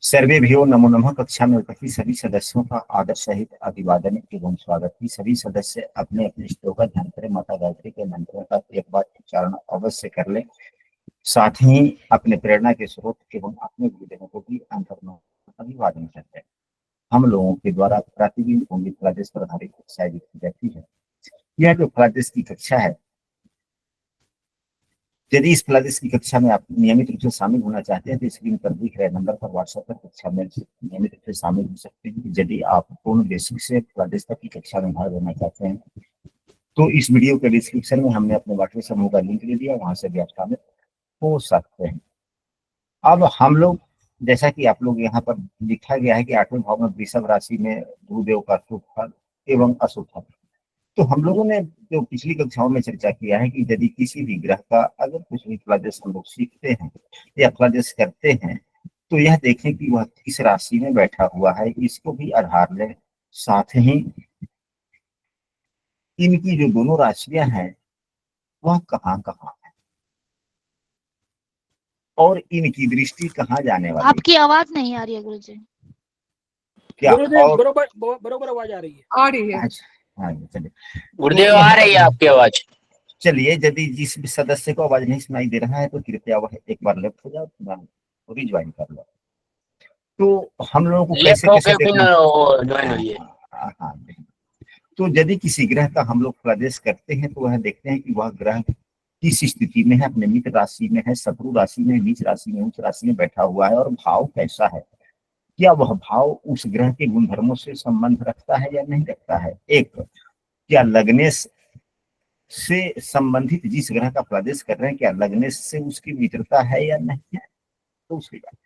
सर्वेभ्यो नमो नमः। कक्षा में उपस्थित सभी सदस्यों का आदर सहित अभिवादन एवं स्वागत है। सभी सदस्य अपने अपने श्लोक का ध्यान करें। माता गायत्री के मंत्रों का एक बार उच्चारण अवश्य कर लें। साथ ही अपने प्रेरणा के स्रोत एवं अपने गुरुजनों को भी अंतर्मन अभिवादन करते हैं। हम लोगों के द्वारा प्रतिदिन कुंडली प्रदेश पर आधारित कक्षाएं दी जाती है। यह जो प्रदेश की कक्षा है, यदि इस प्रदेश की कक्षा में आप नियमित रूप से शामिल होना चाहते हैं तो स्क्रीन पर दिख रहे नंबर पर व्हाट्सएप पर कक्षा में नियमित रूप से शामिल हो सकते हैं। यदि आप पूर्ण बेसिक से प्रदेश तक की कक्षा में भाग लेना चाहते हैं तो इस वीडियो के डिस्क्रिप्शन में हमने अपने व्हाट्सएप समूह का लिंक दे दिया, वहां से भी आप शामिल हो सकते हैं। अब हम लोग, जैसा कि आप लोग यहाँ पर लिखा गया है कि 8वें भाव में वृषभ राशि में गुरुदेव का शुभ फल एवं अशुभ फल, तो हम लोगों ने जो पिछली कक्षाओं में चर्चा किया है कि यदि किसी भी ग्रह का अगर कुछ भी फलादेश हम लोग सीखते हैं या फलादेश करते हैं तो यह देखें कि वह किस राशि में बैठा हुआ है, इसको भी आधार लें। साथ ही इनकी जो दोनों राशियां हैं वह कहाँ कहाँ है और इनकी दृष्टि कहाँ जाने वाली है। आपकी आवाज नहीं आ रही है गुरुजी। क्या गुरुदेव बरोबर आवाज आ रही है? आ रही है। हाँ, चलिए गुरुदेव आ रही है आपकी आवाज। चलिए, यदि जिस सदस्य को आवाज नहीं सुनाई दे रहा है तो कृपया वह एक बार लेफ्ट हो जाओ, रिज्वाइन कर लो। तो हम लोगों को कैसे कैसे देखना, ज्वाइन हुई है। हाँ, तो यदि किसी ग्रह का हम लोग प्रदेश करते हैं तो वह देखते हैं कि वह ग्रह किस स्थिति में है, अपने मित्र राशि में है, शत्रु राशि में, नीच राशि में, उच्च राशि में बैठा हुआ है और भाव कैसा है। क्या वह भाव उस ग्रह के गुणधर्मों से संबंध रखता है या नहीं रखता है। एक, क्या लग्नेश से संबंधित जिस ग्रह का प्रदेश कर रहे हैं क्या लग्नेश से उसकी मित्रता है या नहीं है, तो उसके बाद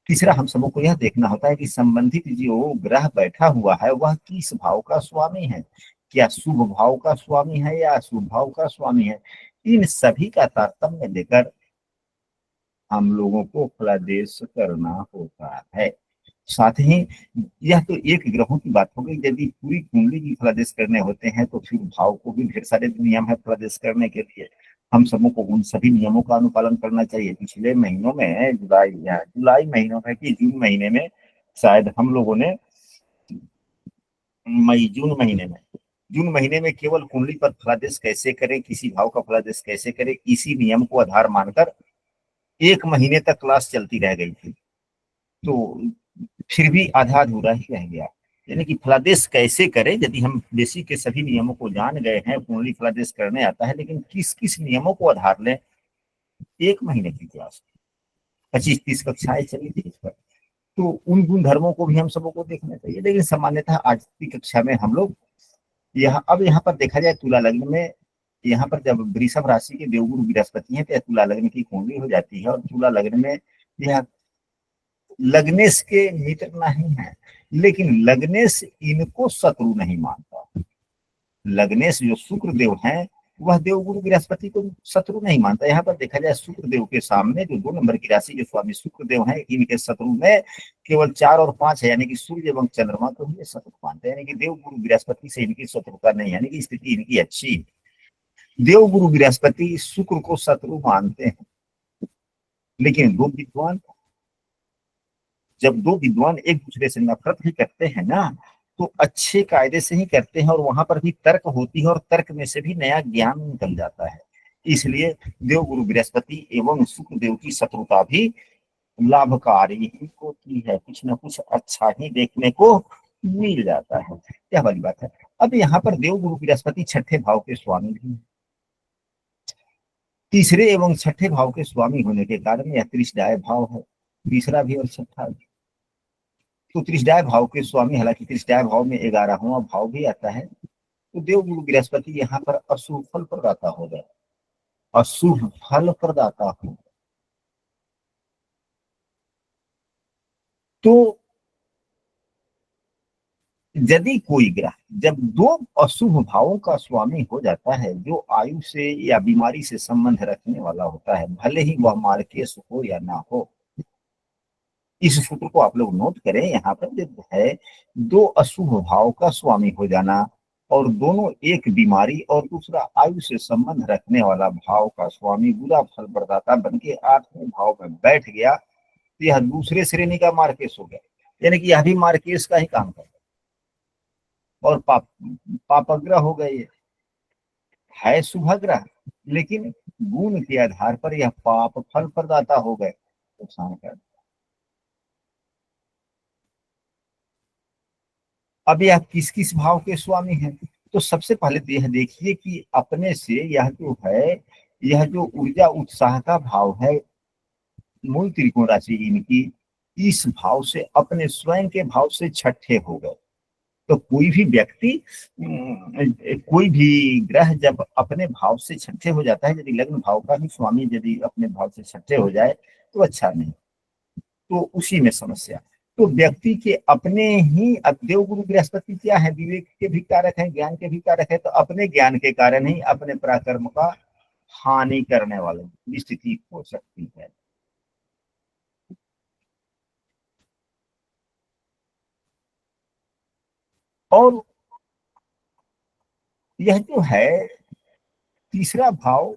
तीसरा हम सबको को यह देखना होता है कि संबंधित जो ग्रह बैठा हुआ है वह किस भाव का स्वामी है, क्या शुभ भाव का स्वामी है या अशुभ भाव का स्वामी है। इन सभी का तारतम्य लेकर हम लोगों को फलादेश करना होता है। साथ ही यह तो एक ग्रहों की बात हो गई। यदि पूरी कुंडली की फलादेश करने होते हैं तो फिर भाव को भी ढेर सारे नियम है फलादेश करने के लिए। हम सबों को उन सभी नियमों का अनुपालन करना चाहिए। पिछले महीनों में जुलाई महीनों में कि जून महीने में शायद हम लोगों ने जून महीने में केवल कुंडली पर फलादेश कैसे करें, किसी भाव का फलादेश कैसे करें, इसी नियम को आधार मानकर 1 महीने तक क्लास चलती रह गई थी। तो फिर भी आधा अधूरा ही रह गया। यानी कि फलादेश कैसे करें, यदि हम बेसिक के सभी नियमों को जान गए हैं, कुंडली फलादेश करने आता है, लेकिन किस किस नियमों को आधार लें, 1 महीने की क्लास 25-30 कक्षाएं चली थी इस पर। तो उन गुण धर्मों को भी हम सबों को देखना चाहिए। लेकिन सामान्यतः आज की कक्षा में हम लोग यहाँ पर देखा जाए तुला लग्न में, यहाँ पर जब वृषभ राशि के देवगुरु बृहस्पति हैं तो तुला लग्न की कुंडली हो जाती है और तुला लग्न में यह लग्नेश के मित्र नहीं है, लेकिन लग्नेश इनको शत्रु नहीं मानता। लग्नेश जो शुक्र देव हैं वह देवगुरु बृहस्पति को शत्रु नहीं मानता। यहाँ पर देखा जाए शुक्र देव के सामने जो 2 नंबर की राशि के स्वामी शुक्र देव हैं, इनके शत्रु में केवल 4 और 5 है, यानी कि सूर्य एवं चंद्रमा को ही शत्रु मानते हैं। यानी कि देवगुरु बृहस्पति से इनकी शत्रुता नहीं, यानी कि स्थिति इनकी अच्छी। देवगुरु बृहस्पति शुक्र को शत्रु मानते हैं, लेकिन जब दो विद्वान एक दूसरे से नफरत ही करते हैं ना तो अच्छे कायदे से ही करते हैं और वहां पर भी तर्क होती है और तर्क में से भी नया ज्ञान निकल जाता है। इसलिए देवगुरु बृहस्पति एवं शुक्र देव की शत्रुता भी लाभकारी ही होती है, कुछ न कुछ अच्छा ही देखने को मिल जाता है। यह वाली बात है। अब यहाँ पर देवगुरु बृहस्पति 6ठे भाव के स्वामी भी हैं। तीसरे एवं 6ठे भाव के स्वामी होने के कारण यह त्रिशदाय भाव है, तीसरा भी और 6ठा भी। तो त्रिशदाय भाव के स्वामी, हालांकि त्रिशदाय भाव में 11वां भाव भी आता है, तो देवगुरु बृहस्पति यहाँ पर अशुभ फल प्रदाता हो गए, अशुभ फल प्रदाता हो। तो यदि कोई ग्रह जब 2 अशुभ भावों का स्वामी हो जाता है, जो आयु से या बीमारी से संबंध रखने वाला होता है, भले ही वह मार्केश हो या ना हो, इस सूत्र को आप लोग नोट करें। यहाँ पर जो है 2 अशुभ भाव का स्वामी हो जाना और दोनों, एक बीमारी और दूसरा आयु से संबंध रखने वाला भाव का स्वामी बुरा फल प्रदाता बन के 8वें भाव में बैठ गया, तो यह दूसरे श्रेणी का मार्केस हो गया, यानी कि यह भी मार्केस का ही काम करता है। और पापग्रह हो गए, है शुभग्रह, लेकिन गुण के आधार पर यह पाप फल प्रदाता हो गए, नुकसान कर। अब यह किस किस भाव के स्वामी हैं? तो सबसे पहले तो यह देखिए कि अपने से यह जो है, यह जो ऊर्जा उत्साह का भाव है, मूल त्रिकोण राशि इनकी इस भाव से अपने स्वयं के भाव से छठे हो गए। तो कोई भी व्यक्ति कोई भी ग्रह जब अपने भाव से छठे हो जाता है, यदि लग्न भाव का ही स्वामी यदि अपने भाव से छठे हो जाए तो अच्छा नहीं, तो उसी में समस्या। तो व्यक्ति के अपने ही, अब देव गुरु बृहस्पति क्या है, विवेक के भी कारक है, ज्ञान के भी कारक है, तो अपने ज्ञान के कारण ही अपने पराक्रम का हानि करने वाली स्थिति हो सकती है। और यह जो है तीसरा भाव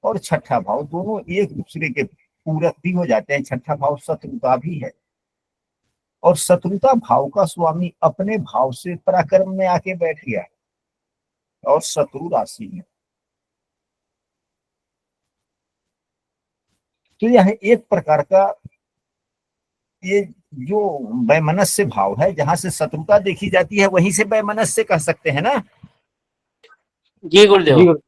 और छठा भाव दोनों एक दूसरे के पूरक भी हो जाते हैं। छठा भाव शत्रुता भी है, और शत्रुता भाव का स्वामी अपने भाव से पराक्रम में आके बैठ गया और शत्रु राशि में। तो यह एक प्रकार का, ये जो वैमनस्य भाव है, जहां से शत्रुता देखी जाती है वहीं से वैमनस्य कह सकते हैं ना। जी गुरुदेव।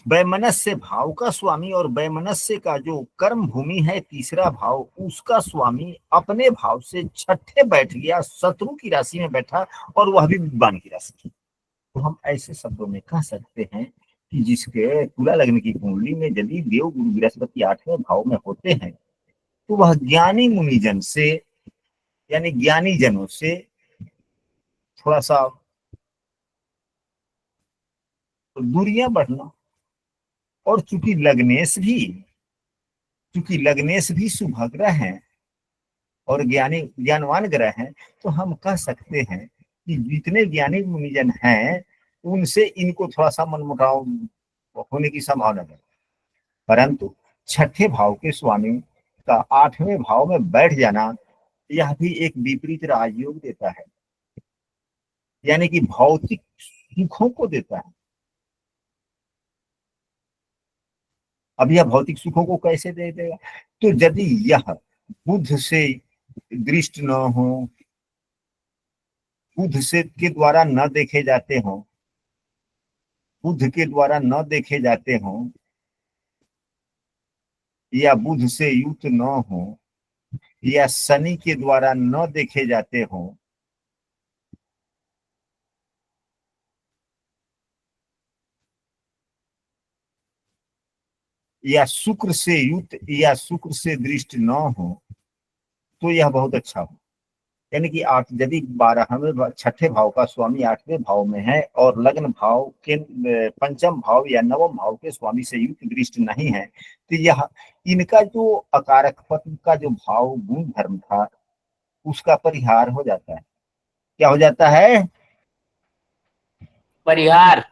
वैमनस्य भाव का स्वामी और वैमनस्य का जो कर्म भूमि है तीसरा भाव, उसका स्वामी अपने भाव से छठे बैठ गया, शत्रु की राशि में बैठा, और वह भी विद्वान की राशि। तो हम ऐसे शब्दों में कह सकते हैं कि जिसके तुला लग्न की कुंडली में यदि देव गुरु बृहस्पति 8वें भाव में होते हैं, तो वह ज्ञानी मुनिजन से, यानी ज्ञानी जनों से थोड़ा सा दूरियां बढ़ना। और चूंकि लग्नेश भी शुभग्रह हैं और ज्ञानवान ग्रह हैं, तो हम कह सकते हैं कि जितने ज्ञानी मुनिजन हैं उनसे इनको थोड़ा सा मनमुटाव होने की संभावना है। परंतु छठे भाव के स्वामी का 8वें भाव में बैठ जाना, यह भी एक विपरीत राजयोग देता है, यानी कि भौतिक सुखों को देता है। अब यह भौतिक सुखों को कैसे दे देगा? तो यदि यह बुध से दृष्ट न हो, बुध से के द्वारा न देखे जाते हों, बुध के द्वारा न देखे जाते हों, या बुध से युक्त न हो, या शनि के द्वारा न देखे जाते हों, या शुक्र से युक्त या शुक्र से दृष्ट न हो, तो यह बहुत अच्छा हो। यानी कि यदि 12वें छठे भाव का स्वामी 8वें भाव में है और लग्न भाव के पंचम भाव या नवम भाव के स्वामी से युक्त दृष्टि नहीं है, तो यह इनका जो अकारक पत्न का जो भाव गुण धर्म था उसका परिहार हो जाता है। क्या हो जाता है? परिहार।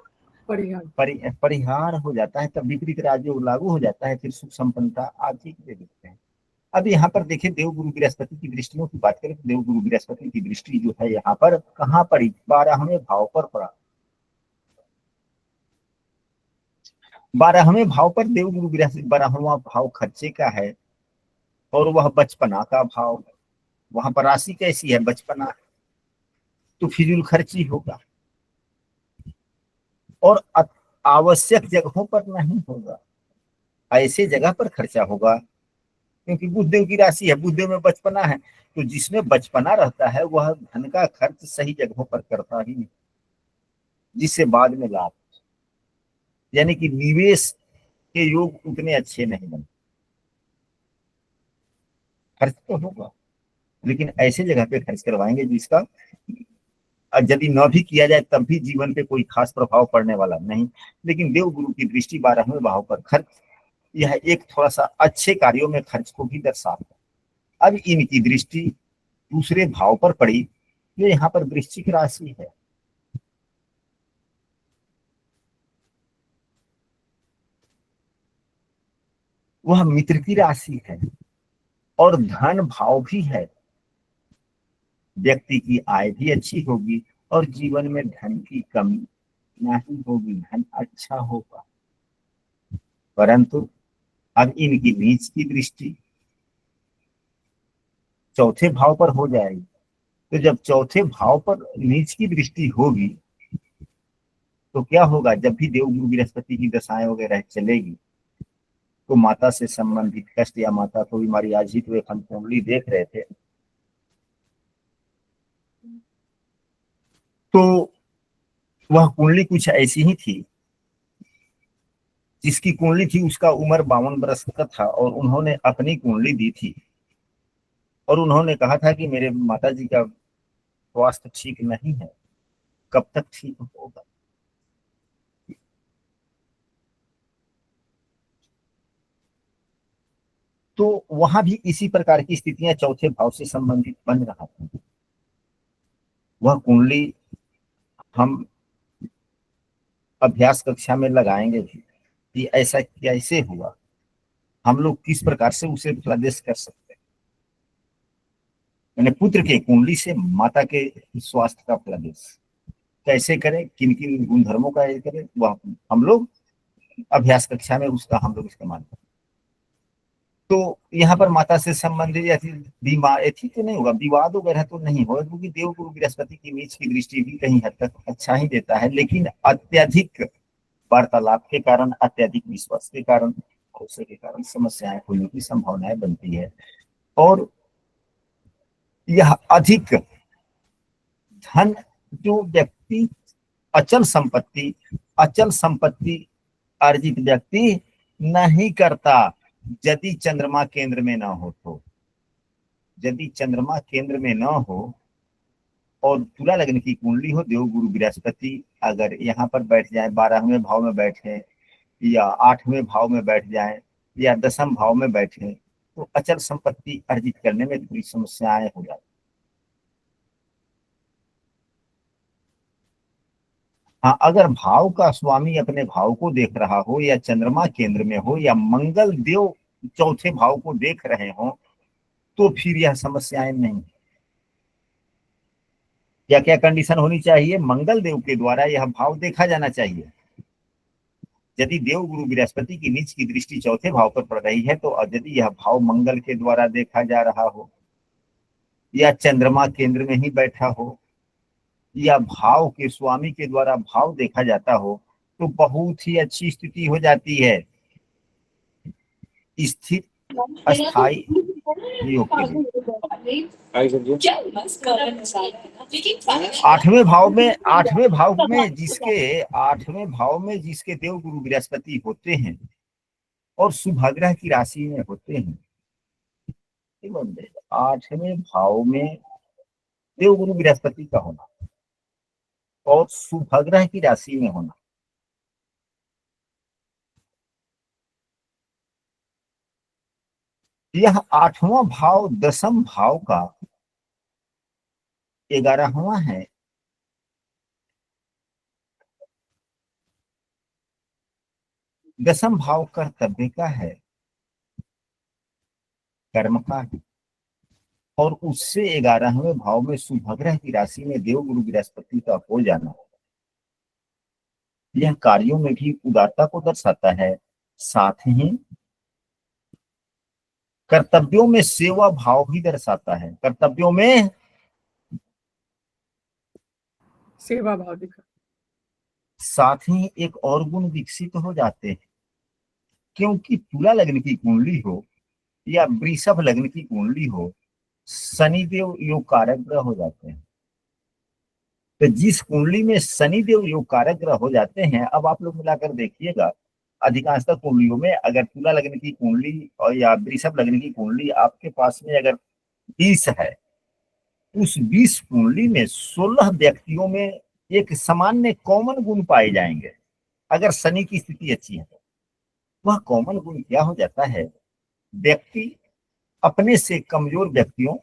परिहार हो जाता है। तब विपरीत राजयोग लागू हो जाता है, फिर सुख संपन्नता आदि दे देते हैं। अब यहाँ पर देखिए देव गुरु बृहस्पति की दृष्टियों की बात करें तो देव गुरु बृहस्पति की दृष्टि जो है यहाँ पर कहाँ पड़ी? 12वें भाव पर पड़ा। 12वें भाव पर देव गुरु बृहस्पति, 12वां भाव खर्चे का है और वह बचपना का भाव है। वहां पर राशि कैसी है? बचपना है, तो फिजूल खर्ची होगा और आवश्यक जगहों पर नहीं होगा, ऐसे जगह पर खर्चा होगा। क्योंकि बुधदेव की राशि है, बुधदेव में बचपना है, तो जिसमें बचपना रहता है वह धन का खर्च सही जगहों पर करता ही नहीं, जिससे बाद में लाभ, यानी कि निवेश के योग उतने अच्छे नहीं बनते। खर्च तो होगा लेकिन ऐसे जगह पे खर्च करवाएंगे जिसका यदि न भी किया जाए तब भी जीवन पे कोई खास प्रभाव पड़ने वाला नहीं। लेकिन देव गुरु की दृष्टि 12वें भाव पर खर्च, यह एक थोड़ा सा अच्छे कार्यों में खर्च को भी दर्शाता है। अब इनकी दृष्टि दूसरे भाव पर पड़ी, जो यहाँ पर वृश्चिक राशि है। वह मित्र की राशि है और धन भाव भी है, व्यक्ति की आय भी अच्छी होगी और जीवन में धन की कमी नहीं होगी, धन अच्छा होगा। परंतु अब इनकी नीच की दृष्टि चौथे भाव पर हो जाएगी। तो जब चौथे भाव पर नीच की दृष्टि होगी तो क्या होगा, जब भी देवगुरु बृहस्पति की दशाएं वगैरह चलेगी तो माता से संबंधित कष्ट या माता को बीमारी, आज ही तो एक हम कुंडली देख रहे थे, तो वह कुंडली कुछ ऐसी ही थी, जिसकी कुंडली थी उसका उम्र 52 वर्ष का था और उन्होंने अपनी कुंडली दी थी और उन्होंने कहा था कि मेरे माता जी का स्वास्थ्य ठीक नहीं है, कब तक ठीक होगा। तो वहां भी इसी प्रकार की स्थितियां चौथे भाव से संबंधित बन रहा था। वह कुंडली हम अभ्यास कक्षा में लगाएंगे भी कि ऐसा कैसे हुआ, हम लोग किस प्रकार से उसे प्रदेश कर सकते हैं, यानी पुत्र के कुंडली से माता के स्वास्थ्य का प्रदेश कैसे करें, किन किन गुणधर्मों का ये करें, वह हम लोग अभ्यास कक्षा में उसका हम लोग इस्तेमाल करें। तो यहाँ पर माता से संबंधित ऐसी तो नहीं होगा, विवाद वगैरह तो नहीं होगा, क्योंकि देवगुरु बृहस्पति की नीच की दृष्टि भी कहीं हद तक अच्छा ही देता है, लेकिन अत्यधिक वार्तालाप के कारण, अत्यधिक विश्वास के कारण, भरोसे के कारण समस्याएं होने की संभावनाएं बनती है। और यह अधिक धन जो व्यक्ति अचल संपत्ति अर्जित व्यक्ति नहीं करता यदि चंद्रमा केंद्र में ना हो। तो यदि चंद्रमा केंद्र में ना हो और तुला लग्न की कुंडली हो, देवगुरु बृहस्पति अगर यहाँ पर बैठ जाए, 12वें भाव में बैठे या 8वें भाव में बैठ जाए या 10वें भाव में बैठे, तो अचल संपत्ति अर्जित करने में थोड़ी समस्याएं हो जाती। हाँ, अगर भाव का स्वामी अपने भाव को देख रहा हो या चंद्रमा केंद्र में हो या मंगल देव चौथे भाव को देख रहे हो, तो फिर यह समस्याएं नहीं। क्या क्या कंडीशन होनी चाहिए, मंगल देव के द्वारा यह भाव देखा जाना चाहिए। यदि देव गुरु बृहस्पति की नीच की दृष्टि चौथे भाव पर पड़ रही है, तो यदि यह भाव मंगल के द्वारा देखा जा रहा हो या चंद्रमा केंद्र में ही बैठा हो या भाव के स्वामी के द्वारा भाव देखा जाता हो, तो बहुत ही अच्छी स्थिति हो जाती है। स्थिर अस्थायी योग के लिए 8वें भाव में जिसके देव गुरु बृहस्पति होते हैं और शुभग्रह की राशि में होते हैं, 8वें भाव में देव गुरु बृहस्पति का होना और शुभग्रह की राशि में होना, यह 8वां भाव 10वें भाव का 11वां है। दसम भाव कर्तव्य का है, कर्म का है, और उससे 11वें भाव में शुभग्रह की राशि में देव गुरु बृहस्पति का हो जाना, यह कार्यों में भी उदारता को दर्शाता है, साथ ही कर्तव्यों में सेवा भाव भी दर्शाता है। कर्तव्यों में सेवा भाव दिखा, साथ ही एक और गुण विकसित हो जाते हैं, क्योंकि तुला लग्न की कुंडली हो या वृषभ लग्न की कुंडली हो, शनिदेव योग कारक ग्रह हो जाते हैं। तो जिस कुंडली में शनिदेव योग कारक ग्रह हो जाते हैं, अब आप लोग मिलाकर देखिएगा, अधिकांशतः कुंडलियों में अगर तुला लग्न की कुंडली और या वृषभ लग्न की कुंडली आपके पास में अगर 20 है, उस 20 कुंडली में 16 व्यक्तियों में एक सामान्य कॉमन गुण पाए जाएंगे। अगर शनि की स्थिति अच्छी है तो वह कॉमन गुण क्या हो जाता है, व्यक्ति अपने से कमजोर व्यक्तियों,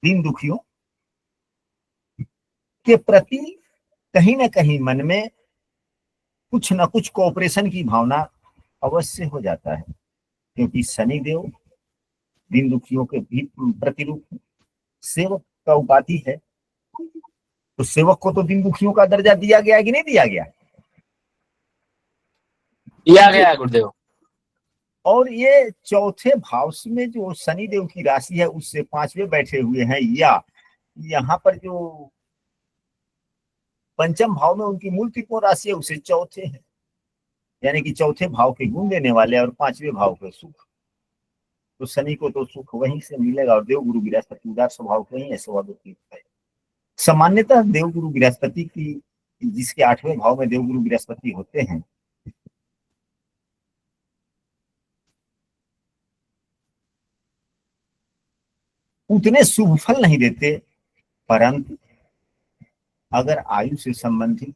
दीन दुखियों के प्रति कहीं ना कहीं मन में कुछ ना कुछ कोऑपरेशन की भावना अवश्य हो जाता है, क्योंकि शनिदेव दीन दुखियों के भी प्रतिरूप सेवक का उपाधि है। तो सेवक को तो दीन दुखियों का दर्जा दिया गया कि नहीं दिया गया? दिया गया है गुरुदेव। और ये चौथे भाव में जो शनि देव की राशि है उससे पांचवें बैठे हुए हैं, या यहाँ पर जो पंचम भाव में उनकी मूल त्रिकोण राशि है उसे चौथे है, यानी कि चौथे भाव के गुण देने वाले और पांचवें भाव के सुख। तो शनि को तो सुख वहीं से मिलेगा, और देव गुरु बृहस्पति उदार स्वभाव के ही है, स्वाभाविक है। सामान्यतः देव गुरु बृहस्पति की, जिसके 8वें भाव में देव गुरु बृहस्पति होते हैं, उतने शुभ फल नहीं देते, परंतु अगर आयु से संबंधित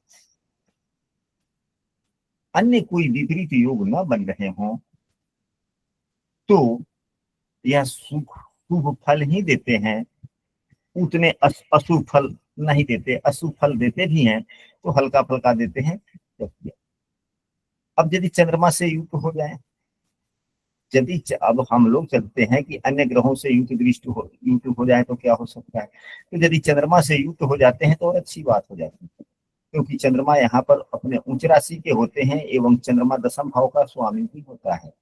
अन्य कोई विपरीत योग न बन रहे हों तो यह शुभ फल ही देते हैं, उतने अशुभ फल नहीं देते। अशुभ फल देते भी हैं तो हल्का फल्का देते हैं। अब यदि चंद्रमा से युक्त हो जाए, यदि अब हम लोग चलते हैं कि अन्य ग्रहों से युक्त हो जाए तो क्या हो सकता है, तो यदि चंद्रमा से युक्त हो जाते हैं तो और अच्छी बात हो जाती है, क्योंकि चंद्रमा यहाँ पर अपने उच्च राशि के होते हैं एवं चंद्रमा दशम भाव का स्वामी भी होता है,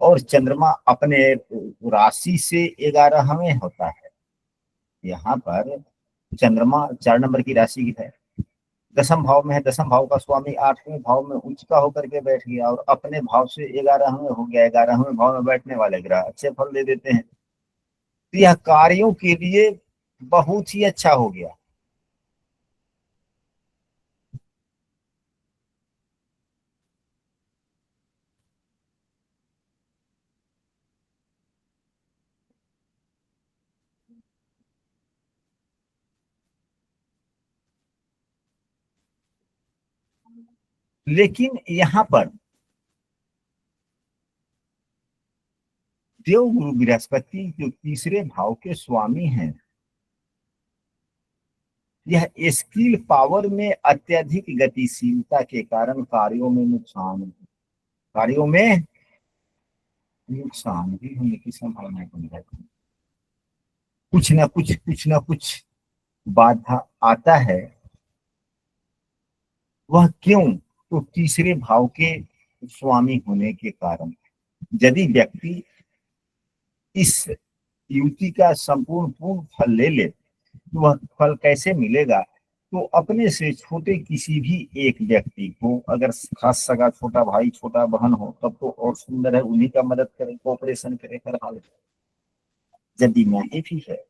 और चंद्रमा अपने राशि से 11वें होता है। यहाँ पर चंद्रमा 4 नंबर की राशि है, दशम भाव में है, दशम भाव का स्वामी 8वें भाव में उच्च का होकर के बैठ गया और अपने भाव से 11वें हो गया। 11वें भाव में बैठने वाले ग्रह अच्छे फल दे देते हैं, तो यह कार्यों के लिए बहुत ही अच्छा हो गया। लेकिन यहाँ पर देव गुरु बृहस्पति जो तीसरे भाव के स्वामी हैं, यह स्किल पावर में अत्यधिक गतिशीलता के कारण कार्यों में नुकसान भी होने की संभावना बन जाती है। कुछ ना कुछ बाधा आता है। वह क्यों? तो तीसरे भाव के स्वामी होने के कारण। यदि व्यक्ति इस युति का पूर्ण फल ले ले तो वह फल कैसे मिलेगा? तो अपने से छोटे किसी भी एक व्यक्ति को, अगर खास सगा छोटा भाई छोटा बहन हो तब तो और सुंदर है, उन्हीं का मदद करे, कोऑपरेशन करे, कर हाल। यदि नहीं भी है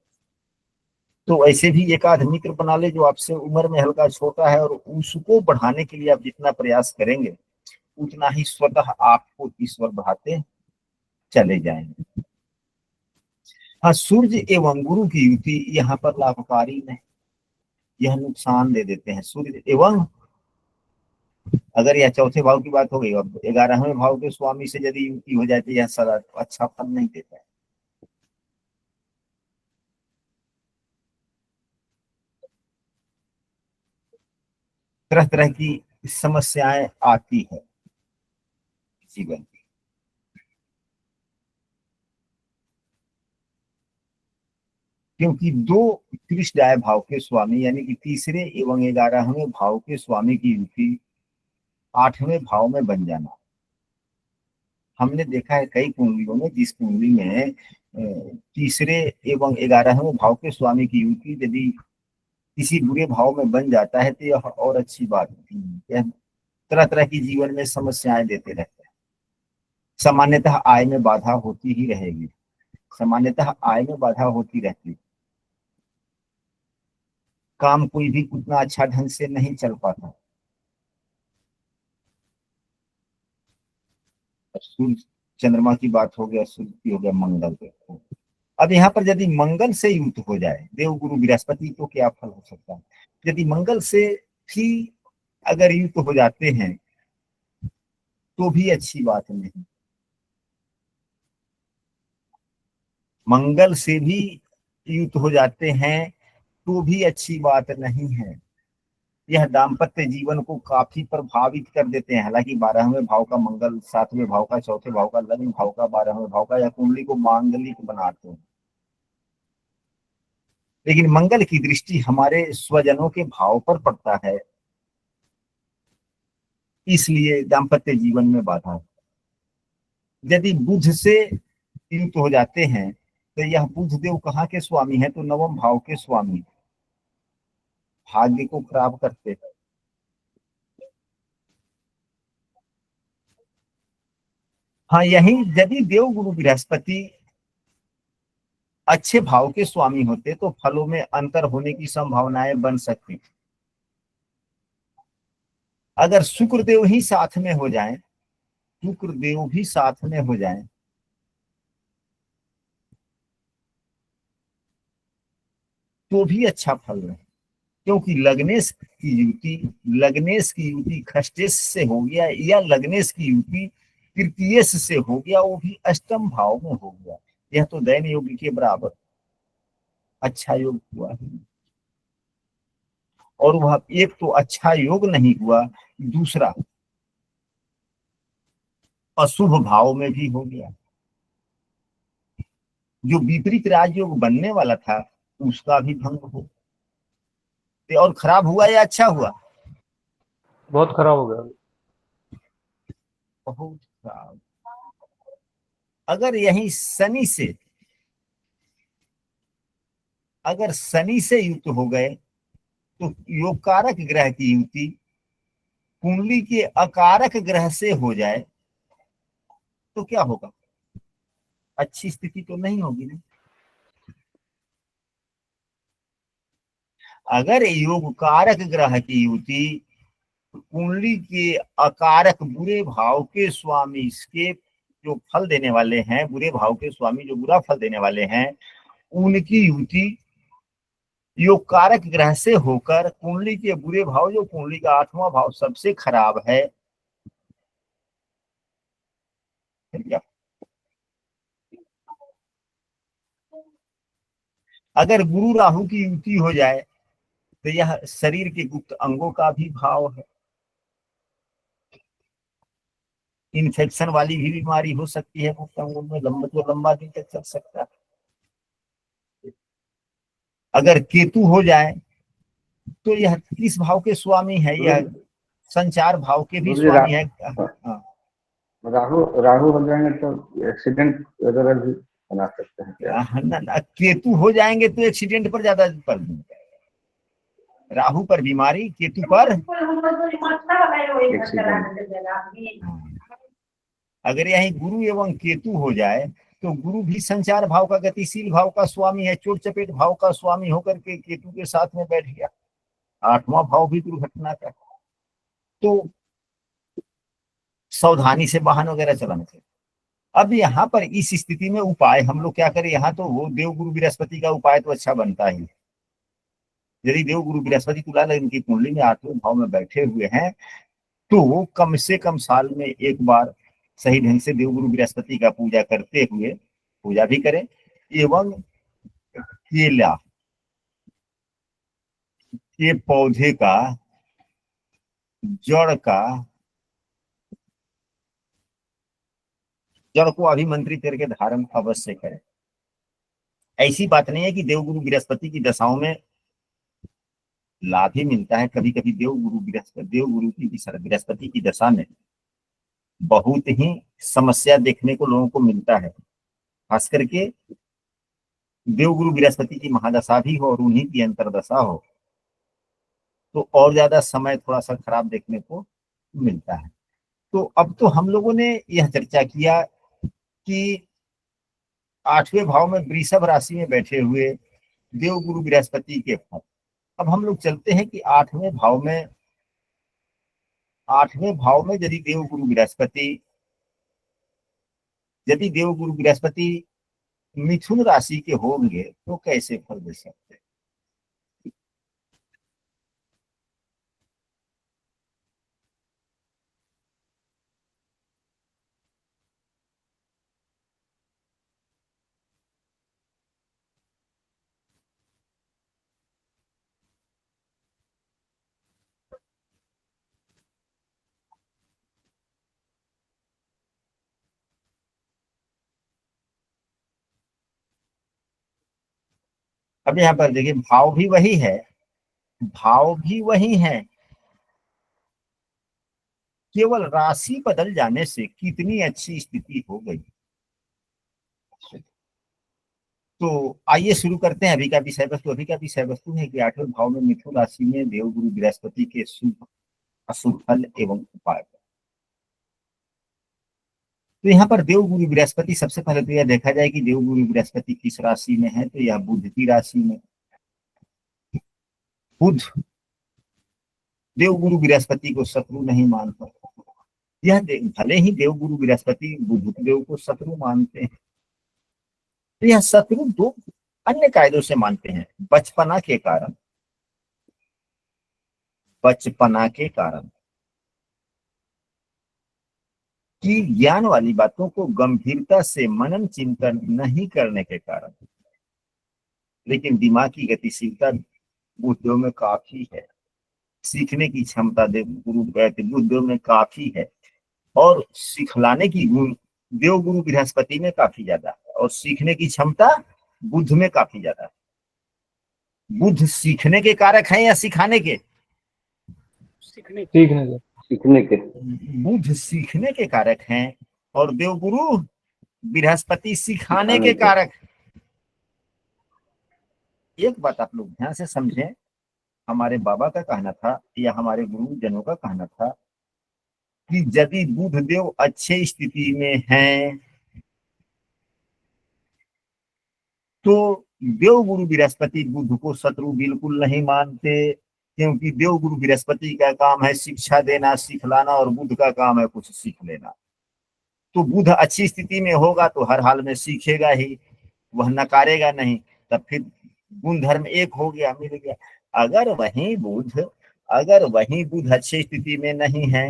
तो ऐसे भी एक आध मित्र बना ले जो आपसे उम्र में हल्का छोटा है, और उसको बढ़ाने के लिए आप जितना प्रयास करेंगे उतना ही स्वतः आपको ईश्वर बढ़ाते चले जाएंगे। हाँ, सूर्य एवं गुरु की युति यहाँ पर लाभकारी नहीं, यह नुकसान दे देते हैं। सूर्य एवं, अगर यह चौथे भाव की बात हो गई, और 11वें भाव के स्वामी से यदि युति हो जाए तो यह सारा अच्छा फल नहीं देता है। तरह तरह की समस्याएं आती है जीवन में। क्योंकि दो त्रिशदाय भाव के स्वामी यानी कि तीसरे एवं 11वें भाव के स्वामी की युति 8वें भाव में बन जाना, हमने देखा है कई कुंडलियों में, जिस कुंडली में तीसरे एवं 11वें भाव के स्वामी की युति यदि किसी बुरे भाव में बन जाता है तो यह और अच्छी बात होती है। यह तरह तरह की जीवन में समस्याएं देते रहते हैं। सामान्यतः आय में बाधा होती ही रहेगी, सामान्यतः आय में बाधा होती रहती है। काम कोई भी उतना अच्छा ढंग से नहीं चल पाता। सूर्य चंद्रमा की बात हो गया, सूर्य की हो गया मंगल पे। अब यहाँ पर यदि मंगल से युक्त हो जाए देव गुरु बृहस्पति तो क्या फल हो सकता है? यदि मंगल से भी अगर युक्त हो जाते हैं तो भी अच्छी बात नहीं। मंगल से भी युक्त हो जाते हैं तो भी अच्छी बात नहीं है। यह दाम्पत्य जीवन को काफी प्रभावित कर देते हैं। हालांकि 12वें भाव का मंगल, 7वें भाव का, चौथे भाव का, लग्न भाव का, 12वें भाव का, यह कुंडली को मांगलिक बनाते हैं। लेकिन मंगल की दृष्टि हमारे स्वजनों के भाव पर पड़ता है, इसलिए दाम्पत्य जीवन में बाधा है। यदि बुध से युक्त हो जाते हैं तो यह बुध देव कहाँ के स्वामी है? तो नवम भाव के स्वामी, भाग्य को खराब करते हैं। हाँ, यही यदि देव गुरु बृहस्पति अच्छे भाव के स्वामी होते तो फलों में अंतर होने की संभावनाएं बन सकती। अगर शुक्रदेव ही साथ में हो जाएं, शुक्रदेव भी साथ में हो जाएं, तो भी अच्छा फल है। क्योंकि लग्नेश की युति खष्टेश से हो गया, या लग्नेश की युति तृतीयेश से हो गया, वो भी अष्टम भाव में हो गया। यह तो दैन योग के बराबर अच्छा योग हुआ है। और वह एक तो अच्छा योग नहीं हुआ, दूसरा अशुभ भाव में भी हो गया। जो विपरीत राजयोग बनने वाला था उसका भी भंग हो। और खराब हुआ या अच्छा हुआ? बहुत खराब हो गया। बहुत खराब। अगर यही शनि से युक्त हो गए तो योग कारक ग्रह की युति कुंडली के अकारक ग्रह से हो जाए तो क्या होगा? अच्छी स्थिति तो नहीं होगी ना। अगर योग कारक ग्रह की युति कुंडली के अकारक बुरे भाव के स्वामी के जो फल देने वाले हैं, बुरे भाव के स्वामी जो बुरा फल देने वाले हैं, उनकी युति योग कारक ग्रह से होकर कुंडली के बुरे भाव, जो कुंडली का 8वां भाव सबसे खराब है, क्या? अगर गुरु राहु की युति हो जाए तो यह शरीर के गुप्त अंगों का भी भाव है। इन्फेक्शन वाली भी बीमारी हो सकती है गुप्त अंगों में, लंबा दिन तक चल सकता है। अगर केतु हो जाए तो यह किस भाव के स्वामी है? यह संचार भाव के भी स्वामी है। हाँ, राहु राहु हो जाएंगे तो एक्सीडेंट वगैरह भी बना सकते हैं क्या? केतु हो जाएंगे तो एक्सीडेंट पर ज्यादा पर, राहु पर बीमारी, केतु पर अगर यही गुरु एवं केतु हो जाए तो गुरु भी संचार भाव का, गतिशील भाव का स्वामी है, चोट चपेट भाव का स्वामी होकर के केतु के साथ में बैठ गया। 8वां भाव भी दुर्घटना का। तो सावधानी से वाहन वगैरह चलाना चाहिए। अब यहाँ पर इस स्थिति में उपाय हम लोग क्या करें? यहाँ तो वो देव गुरु बृहस्पति का उपाय तो अच्छा बनता ही। यदि देव गुरु बृहस्पति तुला लग्न की कुंडली में 8वें भाव में बैठे हुए हैं तो कम से कम साल में एक बार सही ढंग से देव गुरु बृहस्पति का पूजा करते हुए, पूजा भी करें, एवं केला के पौधे का जड़ को अभिमंत्रित करके धारण अवश्य करें। ऐसी बात नहीं है कि देवगुरु बृहस्पति की दशाओं में लाभ ही मिलता है। कभी कभी बृहस्पति की दशा में बहुत ही समस्या देखने को लोगों को मिलता है। खास करके देवगुरु बृहस्पति की महादशा भी हो और उन्हीं की अंतरदशा हो तो और ज्यादा समय थोड़ा सा खराब देखने को मिलता है। तो अब तो हम लोगों ने यह चर्चा किया कि 8वें भाव में वृषभ राशि में बैठे हुए देवगुरु बृहस्पति के फल। अब हम लोग चलते हैं कि 8वें भाव में यदि देवगुरु बृहस्पति मिथुन राशि के होंगे तो कैसे फल दे सकते हैं? अब यहाँ पर देखिए भाव भी वही है, भाव भी वही है, केवल राशि बदल जाने से कितनी अच्छी स्थिति हो गई। तो आइए शुरू करते हैं अभी का विषय वस्तु। अभी का विषय वस्तु है कि 8वें भाव में मिथुन राशि में देवगुरु बृहस्पति के शुभ अशुभ फल एवं उपाय। तो यहाँ पर देवगुरु बृहस्पति, सबसे पहले तो यह देखा जाए कि देवगुरु बृहस्पति किस राशि में है, तो यह बुध की राशि में। बुध देवगुरु बृहस्पति को शत्रु नहीं मानता। यह भले ही देवगुरु बृहस्पति बुध देव को शत्रु मानते हैं, तो यह शत्रु दो अन्य कायदों से मानते हैं। बचपना के कारण, बचपना के कारण कि ज्ञान वाली बातों को गंभीरता से मनन चिंतन नहीं करने के कारण। लेकिन दिमाग की गतिशीलता बुद्धों में काफी है, सीखने की क्षमता देवगुरु बुद्धों में काफी है, और सिखलाने की गुण देवगुरु बृहस्पति में काफी ज्यादा है, और सीखने की क्षमता बुध में काफी ज्यादा है। बुध सीखने के कारक हैं या सिखाने के? सीखने सीखने के। बुध सीखने के कारक हैं और देवगुरु बृहस्पति सिखाने के कारक। एक बात आप लोग ध्यान से समझें, हमारे बाबा का कहना था या हमारे गुरुजनों का कहना था कि यदि बुध देव अच्छे स्थिति में हैं तो देवगुरु बृहस्पति बुध को शत्रु बिल्कुल नहीं मानते, क्योंकि देवगुरु बृहस्पति का काम है शिक्षा देना, सिखलाना, और बुध का काम है कुछ सीख लेना। तो बुध अच्छी स्थिति में होगा तो हर हाल में सीखेगा ही, वह नकारेगा नहीं, तब फिर गुण धर्म एक हो गया, मिल गया। अगर वही बुध अच्छी स्थिति में नहीं है,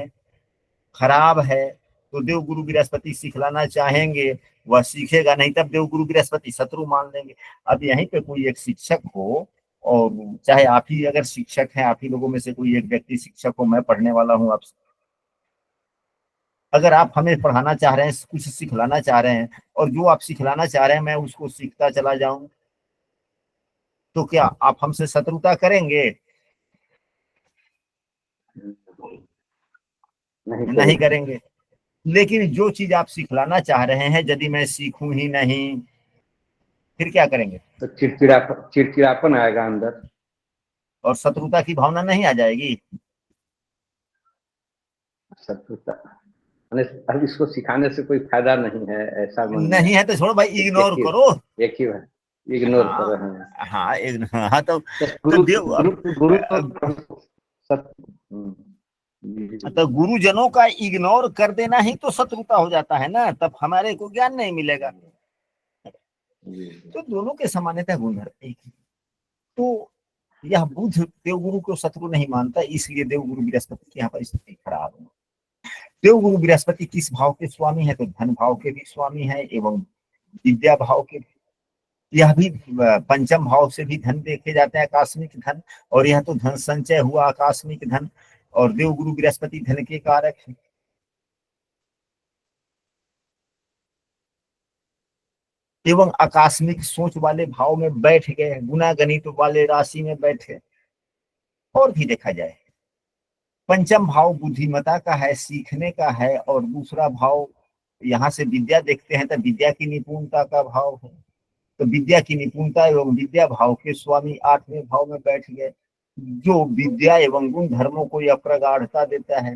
खराब है, तो देवगुरु बृहस्पति सिखलाना चाहेंगे, वह सीखेगा नहीं, तब देवगुरु बृहस्पति शत्रु मान लेंगे। अब यहीं पे कोई एक शिक्षक हो, और चाहे आप ही अगर शिक्षक हैं, आप ही लोगों में से कोई एक व्यक्ति शिक्षक हो, मैं पढ़ने वाला हूं आपसे, अगर आप हमें पढ़ाना चाह रहे हैं, कुछ सिखलाना चाह रहे हैं, और जो आप सिखलाना चाह रहे हैं मैं उसको सीखता चला जाऊं, तो क्या आप हमसे शत्रुता करेंगे? नहीं करेंगे। लेकिन जो चीज आप सिखलाना चाह रहे हैं यदि मैं सीखूं ही नहीं, फिर क्या करेंगे? तो चिड़चिड़ापन आएगा अंदर, और शत्रुता की भावना नहीं आ जाएगी? शत्रुता। अब इसको सिखाने से कोई फायदा नहीं है, ऐसा नहीं है तो छोड़ो भाई, इग्नोर करो। एक ही है, इग्नोर कर रहे हैं। हाँ, तो गुरुजनों का इग्नोर कर देना ही तो शत्रुता हो जाता है ना, तब हमारे को ज्ञान नहीं मिलेगा। तो दोनों के सामान्यतः गुणधर्म एक ही। तो यह बुध देवगुरु को शत्रु नहीं मानता, इसलिए देवगुरु बृहस्पति की यहाँ पर स्थिति खराब है। देवगुरु बृहस्पति किस भाव के स्वामी है? तो धन भाव के भी स्वामी है एवं विद्या भाव के। यह भी पंचम भाव से भी धन देखे जाते हैं, आकस्मिक धन, और यह तो धन संचय हुआ आकस्मिक धन, और देवगुरु बृहस्पति धन के कारक है। एवं आकस्मिक सोच वाले भाव में बैठ गए, गुना गणित वाले राशि में बैठे। और भी देखा जाए, पंचम भाव बुद्धिमता का है, सीखने का है, और दूसरा भाव यहाँ से विद्या देखते हैं तो विद्या की निपुणता का भाव है। तो विद्या की निपुणता एवं विद्या भाव के स्वामी 8वें भाव में बैठ गए, जो विद्या एवं गुण धर्मों को यह प्रगाढ़ता देता है।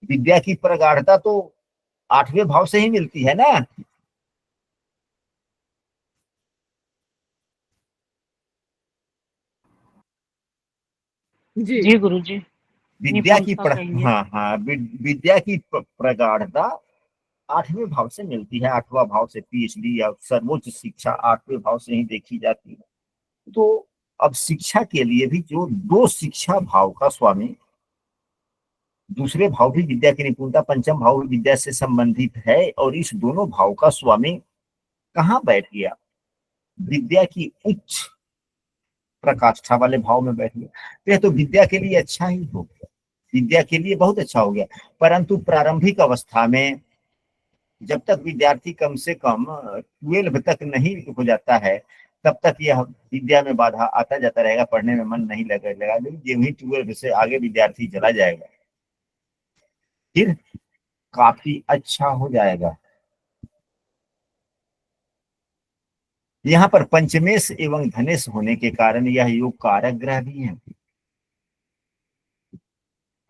विद्या की प्रगाढ़ता तो 8वें भाव से ही मिलती है ना। जी गुरुजी। विद्या की विद्या की प्रगाढ़ता 8वें भाव से मिलती है। 8वां भाव से पीएचडी या सर्वोच्च शिक्षा 8वें भाव से ही देखी जाती है। तो अब शिक्षा के लिए भी जो दो शिक्षा भाव का स्वामी, दूसरे भाव भी विद्या की निपुणता, पंचम भाव भी विद्या से संबंधित है, और इस दोनों भाव का स्वामी कहाँ बैठ गया? विद्या की उच्च प्रकाष्ठा वाले भाव में बैठ गया। तो यह तो विद्या के लिए अच्छा ही हो गया, विद्या के लिए बहुत अच्छा हो गया। परंतु प्रारंभिक अवस्था में जब तक विद्यार्थी कम से कम 12 तक नहीं हो जाता है, तब तक यह विद्या में बाधा आता जाता रहेगा, पढ़ने में मन नहीं लगेगा। लेकिन जो ही 12 से आगे विद्यार्थी चला जाएगा फिर काफी अच्छा हो जाएगा। यहाँ पर पंचमेश एवं धनेश होने के कारण यह योग कारक ग्रह भी है।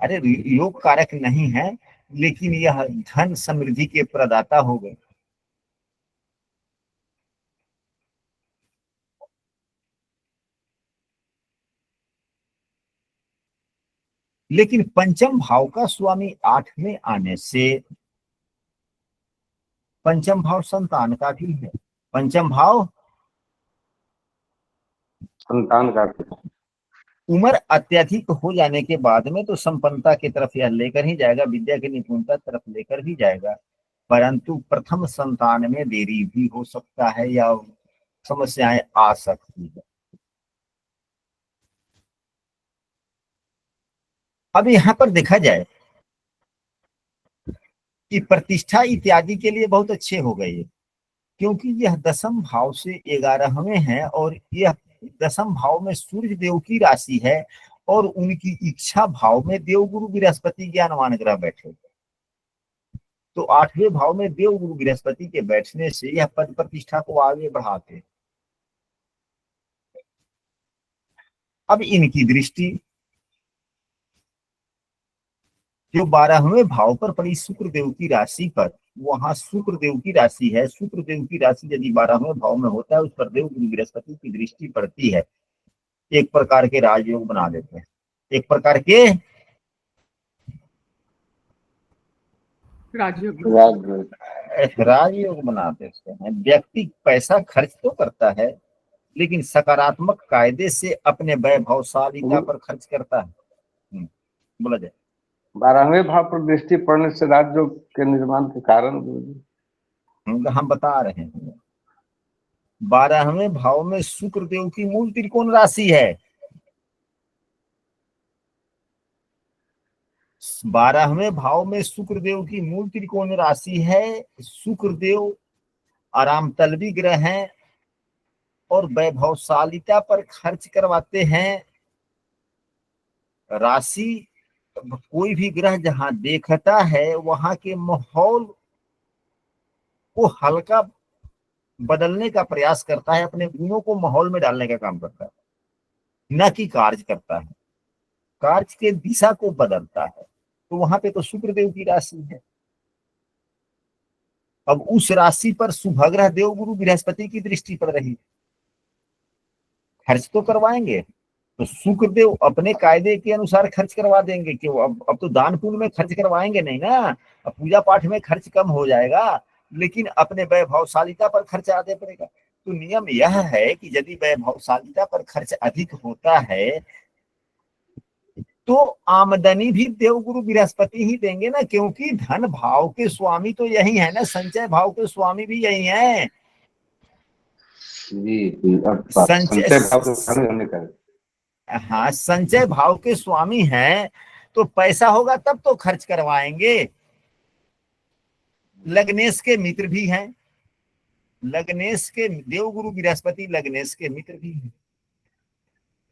अरे योग कारक नहीं है, लेकिन यह धन समृद्धि के प्रदाता हो गए। लेकिन पंचम भाव का स्वामी 8 में आने से, पंचम भाव संतान का भी है। पंचम भाव संतान का उम्र अत्यधिक हो जाने के बाद में तो संपन्नता की तरफ यह लेकर ही जाएगा, विद्या की निपुणता तरफ लेकर ही जाएगा, परंतु प्रथम संतान में देरी भी हो सकता है या समस्याएं आ सकती है। अब यहाँ पर देखा जाए कि प्रतिष्ठा इत्यादि के लिए बहुत अच्छे हो गए, क्योंकि यह दसम भाव से 11वें है और यह दसम भाव में सूर्य देव की राशि है और उनकी इच्छा भाव में देवगुरु बृहस्पति ज्ञानवान ग्रह बैठे। तो 8वें भाव में देवगुरु बृहस्पति के बैठने से यह पद प्रतिष्ठा को आगे बढ़ाते। अब इनकी दृष्टि जो 12वें भाव पर पड़ी शुक्रदेव की राशि पर, वहां शुक्रदेव की राशि है, शुक्रदेव की राशि यदि 12वें भाव में होता है, उस पर देवगुरु बृहस्पति की दृष्टि पड़ती है, एक प्रकार के राजयोग बना देते हैं, एक प्रकार के राजयोग बना देते हैं। व्यक्ति पैसा खर्च तो करता है, लेकिन सकारात्मक कायदे से अपने वैभवशालिता पर खर्च करता है। बोला जाए 12वें भाव पर दृष्टि पड़ने से राजयोग के निर्माण के कारण हम बता रहे हैं। 12वें भाव में शुक्रदेव की मूल त्रिकोण राशि है। 12वें भाव में शुक्रदेव की मूल त्रिकोण राशि है। शुक्रदेव आराम तलबी ग्रह हैं और वैभवशालिता पर खर्च करवाते हैं। राशि कोई भी ग्रह जहां देखता है, वहां के माहौल को हल्का बदलने का प्रयास करता है, अपने गुणों को माहौल में डालने का काम करता है, न कि कार्य करता है, कार्य के दिशा को बदलता है। तो वहां पे तो शुक्रदेव की राशि है। अब उस राशि पर शुभग्रह देवगुरु बृहस्पति की दृष्टि पड़ रही, खर्च तो करवाएंगे, तो शुक्रदेव अपने कायदे के अनुसार खर्च करवा देंगे। कि अब तो दान पुण्य में खर्च करवाएंगे नहीं ना, अब पूजा पाठ में खर्च कम हो जाएगा, लेकिन अपने वैभवशालिता पर खर्च आगे पड़ेगा। तो नियम यह है कि यदि वैभवशालिता पर खर्च अधिक होता है तो आमदनी भी देवगुरु बृहस्पति ही देंगे ना, क्योंकि धन भाव के स्वामी तो यही है ना, संचय भाव के स्वामी भी यही है। संचय हाँ, संचय भाव के स्वामी हैं तो पैसा होगा तब तो खर्च करवाएंगे। लग्नेश के मित्र भी हैं, लग्नेश के देवगुरु बृहस्पति लग्नेश के मित्र भी हैं।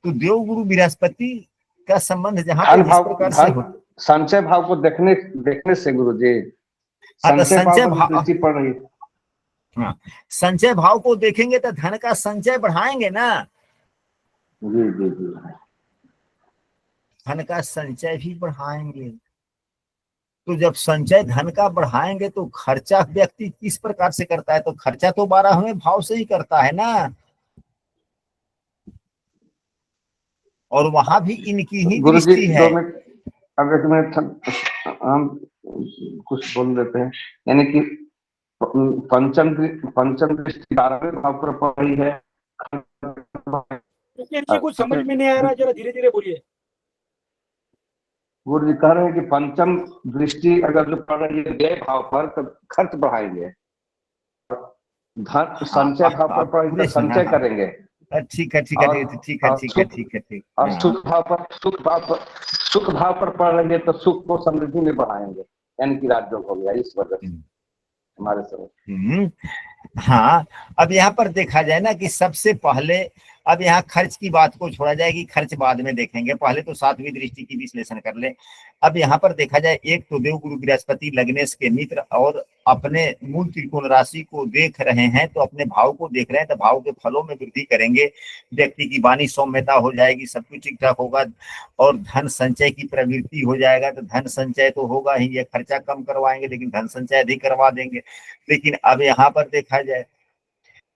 तो देवगुरु बृहस्पति का संबंध जहां पर इस प्रकार से हो, संचय भाव को देखने से गुरु जी संचय भाव दृष्टि पड़ रही है। हाँ, संचय भाव को देखेंगे तो धन का संचय बढ़ाएंगे ना। जी जी जी, धन का संचय भी बढ़ाएंगे। तो जब संचय धन का बढ़ाएंगे तो खर्चा व्यक्ति किस प्रकार से करता है, तो खर्चा तो 12वें भाव से ही करता है ना, और वहां भी इनकी ही दृष्टि है। अब एक मिनट हम कुछ बोल देते हैं, यानी कि पंचम दृष्टि 12वें भाव पर पड़ी है। कुछ समझ में नहीं आ रहा, जरा धीरे धीरे बोलिए। गुरु जी कह रहे हैं कि पंचम दृष्टि अगर जो पड़ रही है व्यय भाव पर तो खर्च बढ़ाएंगे, धन संचय भाव पर पड़ रही है संचय करेंगे। ठीक है ठीक है ठीक है ठीक है ठीक है ठीक। और सुख भाव पर पड़ रही है तो सुख को समृद्धि में बढ़ाएंगे, यानी कि राजयोग हो गया इस वजह से। हमारे समझ। हाँ, अब यहाँ पर देखा जाए ना कि सबसे पहले, अब यहाँ खर्च की बात को छोड़ा जाए कि खर्च बाद में देखेंगे, पहले तो सातवीं दृष्टि की विश्लेषण कर ले। अब यहाँ पर देखा जाए, एक तो देव गुरु बृहस्पति लग्नेश के मित्र और अपने मूल त्रिकोण राशि को देख रहे हैं, तो अपने भाव को देख रहे हैं, तो भाव के फलों में वृद्धि करेंगे, व्यक्ति की वाणी सौम्यता हो जाएगी, सब कुछ ठीक ठाक होगा, और धन संचय की प्रवृत्ति हो जाएगा। तो धन संचय तो होगा ही, ये खर्चा कम करवाएंगे लेकिन धन संचय अधिक करवा देंगे। लेकिन अब यहाँ पर देखा जाए,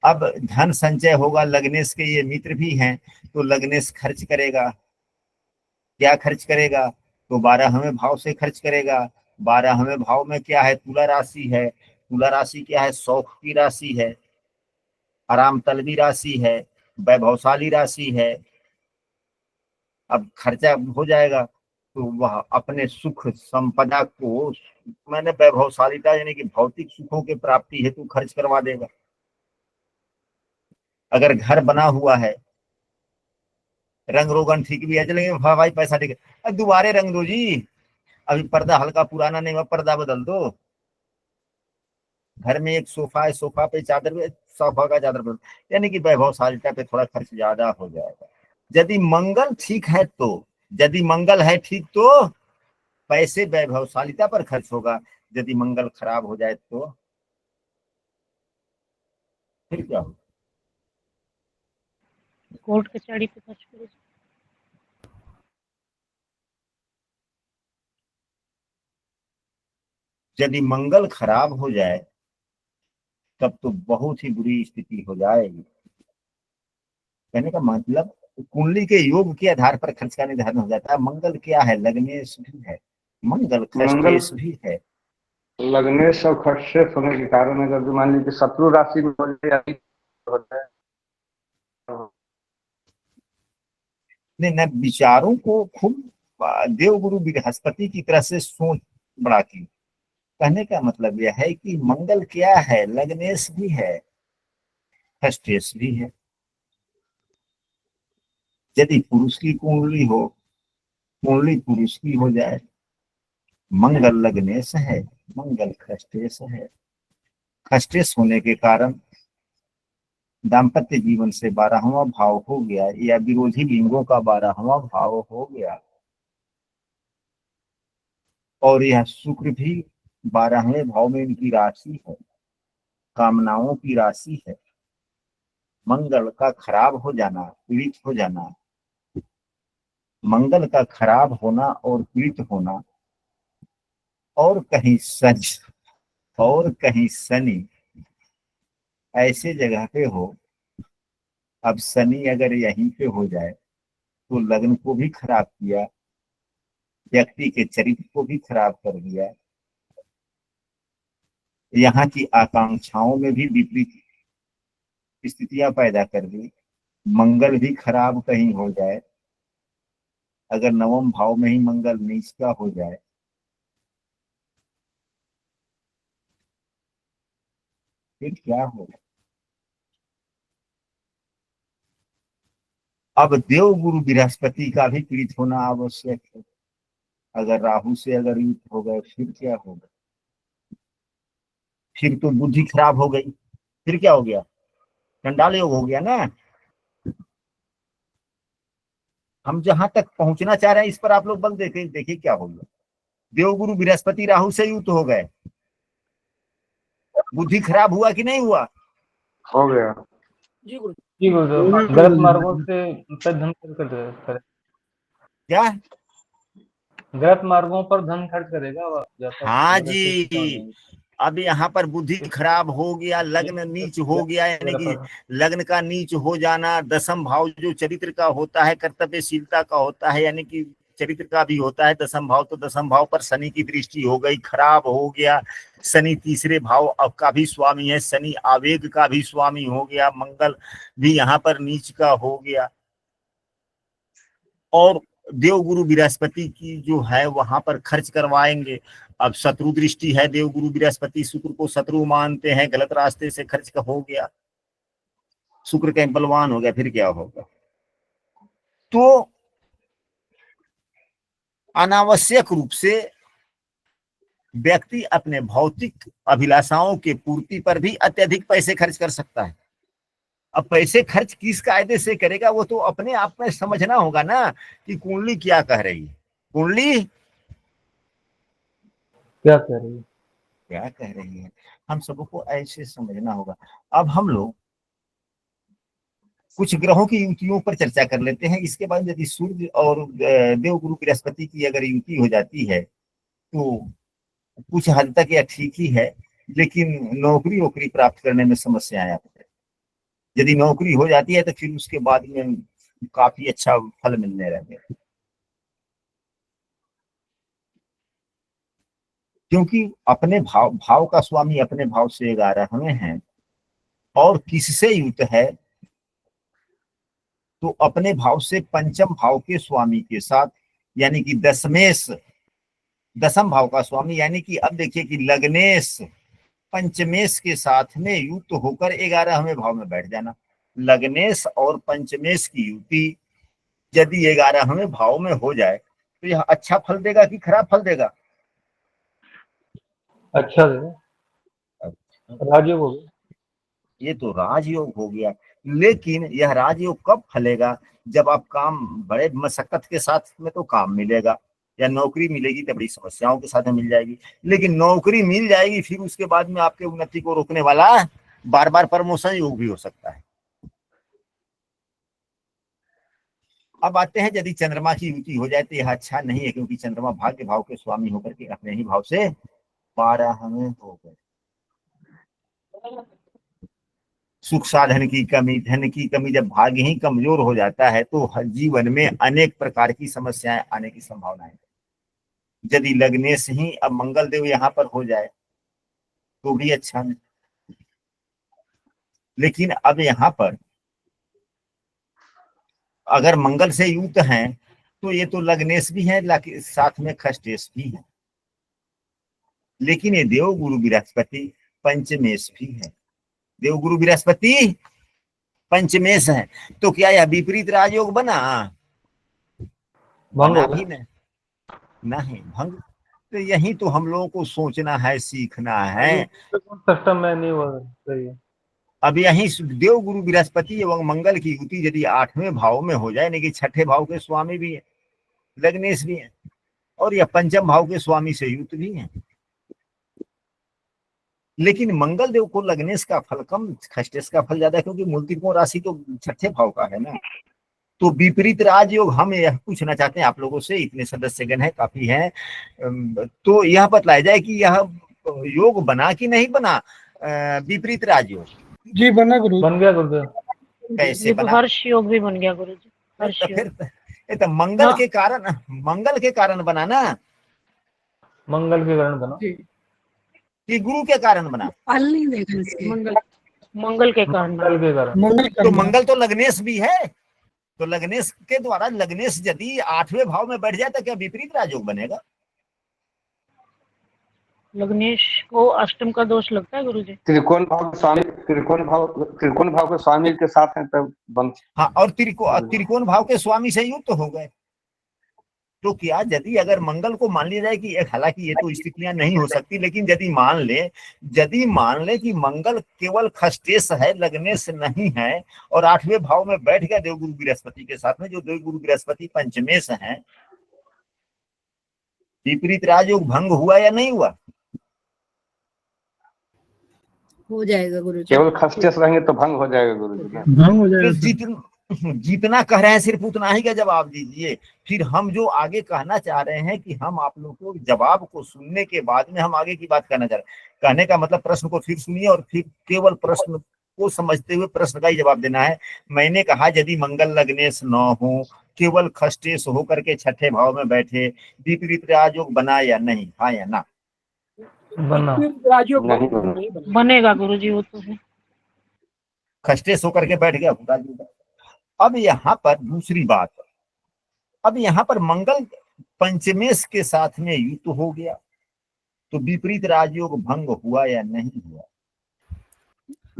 अब धन संचय होगा, लग्नेश के ये मित्र भी हैं, तो लग्नेश खर्च करेगा। क्या खर्च करेगा? तो 12वें भाव से खर्च करेगा। 12वें भाव में क्या है? तुला राशि है। तुला राशि क्या है? शौक की राशि है, आराम तलबी राशि है, वैभवशाली राशि है। अब खर्चा हो जाएगा तो वह अपने सुख संपदा को, मैंने वैभवशालिता यानी कि भौतिक सुखों के प्राप्ति हेतु खर्च करवा देगा। अगर घर बना हुआ है, रंग रोगन ठीक भी है, चलेंगे हाँ भाई पैसा ठीक है, दोबारे रंग दो जी, अभी पर्दा हल्का पुराना नहीं हुआ, पर्दा बदल दो। घर में एक सोफा है, सोफा पे चादर, सोफा का चादर बदल, यानी कि वैभवशालिता पे थोड़ा खर्च ज्यादा हो जाएगा। यदि मंगल ठीक है तो, यदि मंगल है ठीक तो पैसे वैभवशालिता पर खर्च होगा। यदि मंगल खराब हो जाए तो फिर क्या होगा? कोर्ट कचहरी पे खर्च करो। यदि मंगल खराब हो जाए तब तो बहुत ही बुरी स्थिति हो जाएगी। कहने का मतलब कुंडली के योग के आधार पर खर्च का निर्धारण हो जाता है। मंगल क्या है? लग्नेश भी है, मंगल मंगल खर्चेश भी है। लगने से और खर्चेस होने के कारण अगर जो मान लीजिए शत्रु राशि में हो जाए हो जाए, नहीं न, विचारों को खूब देवगुरु बृहस्पति की तरह से सोच बड़ा की। कहने का मतलब यह है कि मंगल क्या है? लग्नेश भी है, खर्चेश भी है। यदि पुरुष की कुंडली हो, कुंडली पुरुष की हो जाए, मंगल लग्नेश है, मंगल खष्टेश है। खष्टेश होने के कारण दाम्पत्य जीवन से 12वां भाव हो गया, या विरोधी लिंगों का 12वां भाव हो गया। और यह शुक्र भी 12वें भाव में इनकी राशि है, कामनाओं की राशि है। मंगल का खराब हो जाना, पीड़ित हो जाना, मंगल का खराब होना और पीड़ित होना, और कहीं सच और कहीं शनि ऐसे जगह पे हो। अब शनि अगर यहीं पे हो जाए तो लग्न को भी खराब किया, व्यक्ति के चरित्र को भी खराब कर दिया, यहाँ की आकांक्षाओं में भी विपरीत स्थितियां पैदा कर दी। मंगल भी खराब कहीं हो जाए, अगर 9वें भाव में ही मंगल नीच का हो जाए, फिर क्या होगा? अब देव गुरु बृहस्पति का भी पीड़ित होना आवश्यक है। अगर राहु से अगर युक्त हो गए फिर क्या होगा? फिर तो बुद्धि खराब हो गई, फिर क्या हो गया? चंडाल योग हो गया ना। हम जहां तक पहुंचना चाह रहे हैं इस पर आप लोग बल देखे, देखिए क्या हो गया। देवगुरु बृहस्पति राहु से युक्त हो गए, बुद्धि खराब हुआ कि नहीं हुआ? हो गया। जी गुरु। जी गुरु, गलत मार्गों से धन खर्च कर क्या? गलत मार्गों पर धन खर्च करेगा वह ज्यादा, हाँ अगर अच्छे से काम जी, नहीं। अब यहाँ पर बुद्धि खराब हो गया, लग्न नीच हो गया, यानी कि लग्न का नीच हो जाना। 10वां भाव जो चरित्र का होता है, कर्तव्यशीलता का होता है, यानी कि चरित्र का भी होता है 10वां भाव, तो 10वां भाव पर शनि की दृष्टि हो गई, खराब हो गया। शनि तीसरे भाव का भी स्वामी है, शनि आवेग का भी स्वामी हो गया, मंगल भी यहाँ पर नीच का हो गया। और देवगुरु बृहस्पति की जो है वहां पर खर्च करवाएंगे। अब शत्रु दृष्टि है, देवगुरु बृहस्पति शुक्र को शत्रु मानते हैं, गलत रास्ते से खर्च का हो गया, शुक्र कहीं बलवान हो गया, फिर क्या होगा? तो अनावश्यक रूप से व्यक्ति अपने भौतिक अभिलाषाओं के पूर्ति पर भी अत्यधिक पैसे खर्च कर सकता है। अब पैसे खर्च किस कायदे से करेगा वो तो अपने आप में समझना होगा ना कि कुंडली क्या कह रही है। कुंडली क्या कह रही है? क्या कह रही है, हम सबको ऐसे समझना होगा। अब हम लोग कुछ ग्रहों की युतियों पर चर्चा कर लेते हैं। इसके बाद यदि सूर्य और देवगुरु बृहस्पति की अगर युति हो जाती है तो कुछ हद तक यह ठीक ही है, लेकिन नौकरी वोकरी प्राप्त करने में समस्याएं आती है। यदि नौकरी हो जाती है तो फिर उसके बाद में काफी अच्छा फल मिलने लगे, क्योंकि अपने भाव का स्वामी अपने भाव से 11वें हैं और किससे युत है तो अपने भाव से पंचम भाव के स्वामी के साथ, यानी कि दसम भाव का स्वामी, यानी कि अब देखिए कि लग्नेश पंचमेश के साथ में युक्त होकर 11वें भाव में बैठ जाना। लग्नेश और पंचमेश की युति यदि 11वें भाव में हो जाए तो यह अच्छा फल देगा कि खराब फल देगा? अच्छा देगा, राजयोग हो गया। ये तो राजयोग हो गया, लेकिन यह राजयोग कब फलेगा? जब आप काम बड़े मशक्कत के साथ में तो काम मिलेगा, या नौकरी मिलेगी तो बड़ी समस्याओं के साथ में मिल जाएगी। लेकिन नौकरी मिल जाएगी फिर उसके बाद में आपके उन्नति को रोकने वाला बार बार प्रमोशन योग भी हो सकता है। अब आते हैं यदि चंद्रमा की युति हो जाए तो यह अच्छा नहीं है, क्योंकि चंद्रमा भाग्य भाव के स्वामी होकर के अपने ही भाव से 12वें हो गए। सुख साधन की कमी, धन की कमी, जब भाग्य ही कमजोर हो जाता है तो हर जीवन में अनेक प्रकार की समस्याएं आने की संभावना है। यदि लग्नेश ही अब मंगल देव यहाँ पर हो जाए तो भी अच्छा नहीं, लेकिन अब यहाँ पर अगर मंगल से युक्त हैं तो ये तो लग्नेश भी है, साथ में खष्टेश भी है, लेकिन ये देवगुरु बृहस्पति पंचमेश भी है। देवगुरु बृहस्पति पंचमेश है तो क्या यह विपरीत राजयोग बना? बना भी नहीं भंग। तो यही तो हम लोगों को सोचना है, सीखना है। सिस्टम में नहीं हुआ सही है। अब यही देवगुरु बृहस्पति एवं मंगल की युति यदि 8वें भाव में हो जाए, यानी कि 6ठे भाव के स्वामी भी है, लग्नेश भी है, और यह पंचम भाव के स्वामी से युक्त भी है, लेकिन मंगल देव को लग्नेश का फल कम, खष्टेश का फल ज्यादा, क्योंकि मूल त्रिकोण राशि तो 6ठे भाव का है ना। तो विपरीत राजयोग हम यह पूछना चाहते हैं आप लोगों से, इतने सदस्यगण है काफी है, तो यह बतलाया जाए कि यह योग बना कि नहीं बना विपरीत राजयोग? जी बना गुरु, बन गया गुरुदेव। कैसे ये तो बना? हर्ष योग भी बन गया गुरु जी, हर्ष तो योग। फिर ये तो मंगल के कारण बना ना, मंगल के कारण बना कि गुरु के कारण बना? फल नहीं देखा इसके। मंगल के कारण मंगल के कारण। तो मंगल तो लग्नेश भी है, तो लग्नेश के द्वारा लग्नेश यदि 8वें भाव में बैठ जाए तो क्या विपरीत राजयोग बनेगा? लग्नेश को अष्टम का दोष लगता है गुरु जी। त्रिकोण भाव के स्वामी, त्रिकोण भाव के स्वामी के साथ है तब बन। हाँ, और त्रिकोण भाव के स्वामी से युक्त हो गए तो क्या यदि अगर मंगल को मान लिया जाए कि हालांकि ये तो स्थितियां नहीं हो सकती, लेकिन यदि मान ले कि मंगल केवल खष्टेश है, लग्नेश नहीं है, और 8वें भाव में बैठ गया देवगुरु बृहस्पति के साथ में, जो देवगुरु बृहस्पति पंचमेश है, विपरीत राजयोग भंग हुआ या नहीं हुआ? हो जाएगा गुरु जी। केवल खष्टेश रहेंगे तो भंग हो जाएगा गुरु जी। भंग हो जाएगा। तो जितना कह रहे हैं सिर्फ उतना ही का जवाब दीजिए। फिर हम जो आगे कहना चाह रहे हैं कि हम आप लोगों को जवाब को सुनने के बाद में हम आगे की बात करना चाह रहे हैं। कहने का मतलब प्रश्न को फिर सुनिए और फिर केवल प्रश्न को समझते हुए प्रश्न का ही जवाब देना है। मैंने कहा यदि मंगल लग्नेश न हो, केवल खष्टेश होकर के 6ठे भाव में बैठे, विपरीत राजयोग बना या नहीं? हाँ या ना? बना। राजयोग नहीं बना। बनेगा गुरु जी, वो तो है। खष्टेश होकर के बैठ गया राजयोग। अब यहाँ पर दूसरी बात, अब यहाँ पर मंगल पंचमेश के साथ में युक्त हो गया तो विपरीत राजयोग भंग हुआ या नहीं हुआ?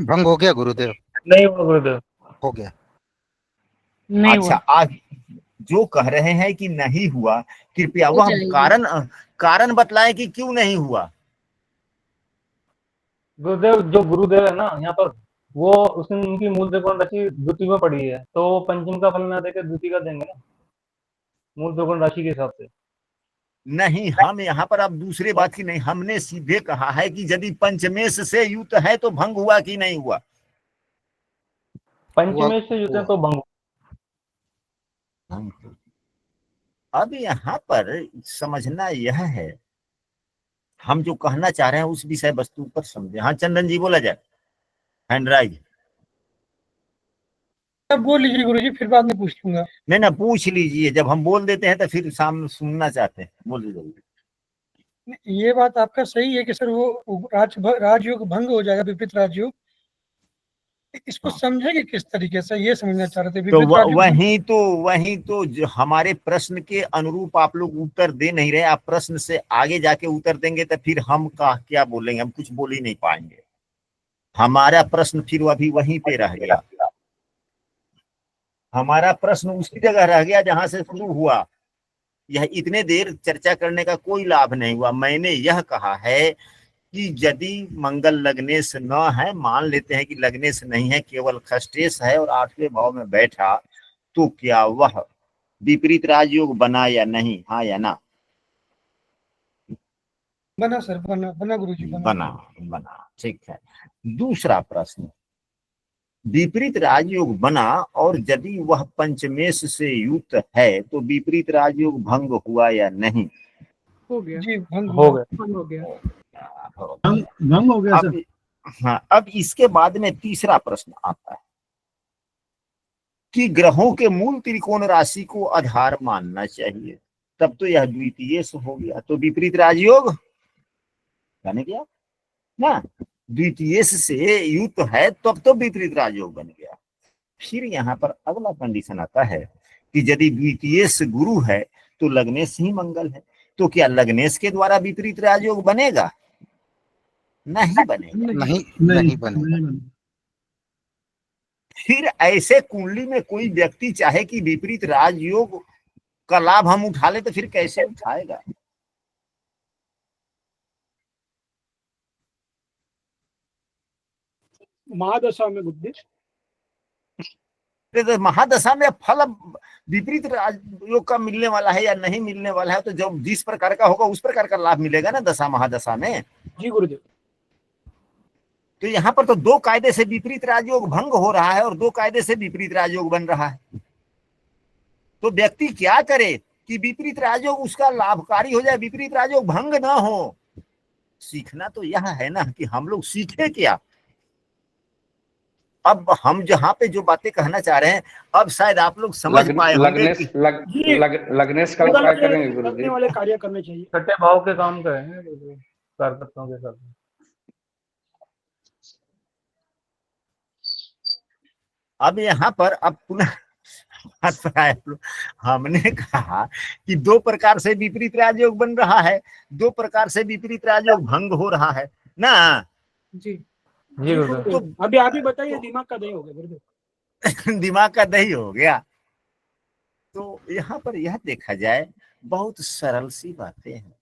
भंग हो गया गुरुदेव। नहीं हुआ गुरुदेव। हो गया। नहीं अच्छा, हुआ। जो कह रहे हैं कि नहीं हुआ, कृपया हो वह जाएगी। कारण बतलाएं कि क्यों नहीं हुआ। गुरुदेव, जो गुरुदेव है ना यहाँ पर, वो उसने उनकी मूल त्रिकोण राशि द्वितीय में पड़ी है, तो पंचम का फल ना देकर द्वितीय का देंगे ना, मूल त्रिकोण राशि के हिसाब से। नहीं, हम यहाँ पर अब दूसरे बात की नहीं, हमने सीधे कहा है कि यदि पंचमेश से युक्त है तो भंग हुआ कि नहीं हुआ। पंचमेश से युक्त है तो भंग। अब यहाँ पर समझना यह है, हम जो कहना चाह रहे हैं उस विषय वस्तु पर समझे। हाँ चंदन जी, बोला जाए, हैंड राइज। अब बोल लीजिए गुरुजी, फिर बाद में पूछ लूंगा। नहीं ना, पूछ लीजिए, जब हम बोल देते हैं तो फिर सामने सुनना चाहते हैं, बोलिए जल्दी। ये बात आपका सही है कि सर वो राजयोग भंग हो जाएगा, विपरीत राजयोग। इसको हाँ। समझेंगे किस तरीके से, ये समझना चाह रहे थे। तो विपरीत राजयोग वही तो जो हमारे प्रश्न के अनुरूप आप लोग उत्तर दे नहीं रहे। आप प्रश्न से आगे जाके उत्तर देंगे तो फिर हम क्या बोलेंगे, हम कुछ बोल ही नहीं पाएंगे। हमारा प्रश्न फिर अभी वहीं पे रह गया, हमारा प्रश्न उसी जगह रह गया जहां से शुरू हुआ। यह इतने देर चर्चा करने का कोई लाभ नहीं हुआ। मैंने यह कहा है कि यदि मंगल लग्नेश न है, मान लेते हैं कि लग्नेश नहीं है, केवल खष्टेश है और 8वें भाव में बैठा, तो क्या वह विपरीत राजयोग बना या नहीं? हाँ या ना? बना सर, बना गुरुजी, बना। ठीक है। दूसरा प्रश्न, विपरीत राजयोग बना और यदि वह पंचमेश से युक्त है तो विपरीत राजयोग भंग हुआ या नहीं? हो गया। जी, भंग हो गया। भंग हो गया। भंग हो गया सर। हाँ, अब इसके बाद में तीसरा प्रश्न आता है कि ग्रहों के मूल त्रिकोण राशि को आधार मानना चाहिए, तब तो यह द्वितीय हो गया, तो विपरीत राजयोग बन गया ना। द्वितीय से युक्त है तब तो विपरीत राजयोग बन गया। फिर यहाँ पर अगला कंडीशन आता है कि यदि द्वितीय से गुरु है तो लग्नेश ही मंगल है, तो क्या लग्नेश के द्वारा विपरीत राजयोग बनेगा? नहीं बनेगा। नहीं बनेगा। फिर ऐसे कुंडली में कोई व्यक्ति चाहे कि विपरीत राजयोग का लाभ हम उठा ले तो फिर कैसे उठाएगा? महादशा में बुद्धि, तो महादशा में फल विपरीत राजयोग का मिलने वाला है या नहीं मिलने वाला है, तो जब जिस प्रकार का होगा उस प्रकार का लाभ मिलेगा ना दशा महादशा में। जी गुरुदेव। तो यहाँ पर तो दो कायदे से विपरीत राजयोग भंग हो रहा है और दो कायदे से विपरीत राजयोग बन रहा है। तो व्यक्ति क्या करे कि विपरीत राजयोग उसका लाभकारी हो जाए, विपरीत राजयोग भंग ना हो। सीखना तो यह है ना कि हम लोग सीखे क्या। अब हम जहाँ पे जो बातें कहना चाह रहे हैं, अब शायद आप लोग समझ पाए होंगे कि लग्नेश का उपाय करेंगे गुरुजी। वाले कार्य करने चाहिए। छठे भाव के काम करें कार्यकर्ताओं के साथ। अब यहाँ पर अब पुनः हमने कहा कि दो प्रकार से विपरीत राजयोग बन रहा है, दो प्रकार से विपरीत राजयोग भंग हो रहा है ना। जी जी गुरुदेव। तो अभी आप ही बताइए, दिमाग का दही हो गया गुरुदेव। दिमाग का दही हो गया। तो यहाँ पर यह देखा जाए, बहुत सरल सी बातें हैं।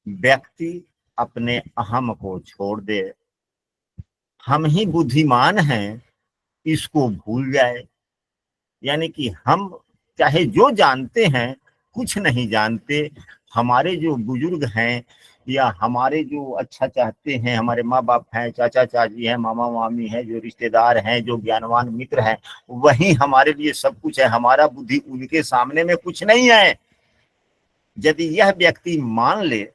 व्यक्ति अपने अहम को छोड़ दे, हम ही बुद्धिमान हैं, इसको भूल जाए। यानी कि हम चाहे जो जानते हैं कुछ नहीं जानते। हमारे जो बुजुर्ग हैं या हमारे जो अच्छा चाहते हैं, हमारे माँ बाप हैं, चाचा चाची हैं, मामा मामी हैं, जो रिश्तेदार हैं, जो ज्ञानवान मित्र हैं, वही हमारे लिए सब कुछ है। हमारा बुद्धि उनके सामने में कुछ नहीं है। यदि यह व्यक्ति मान ले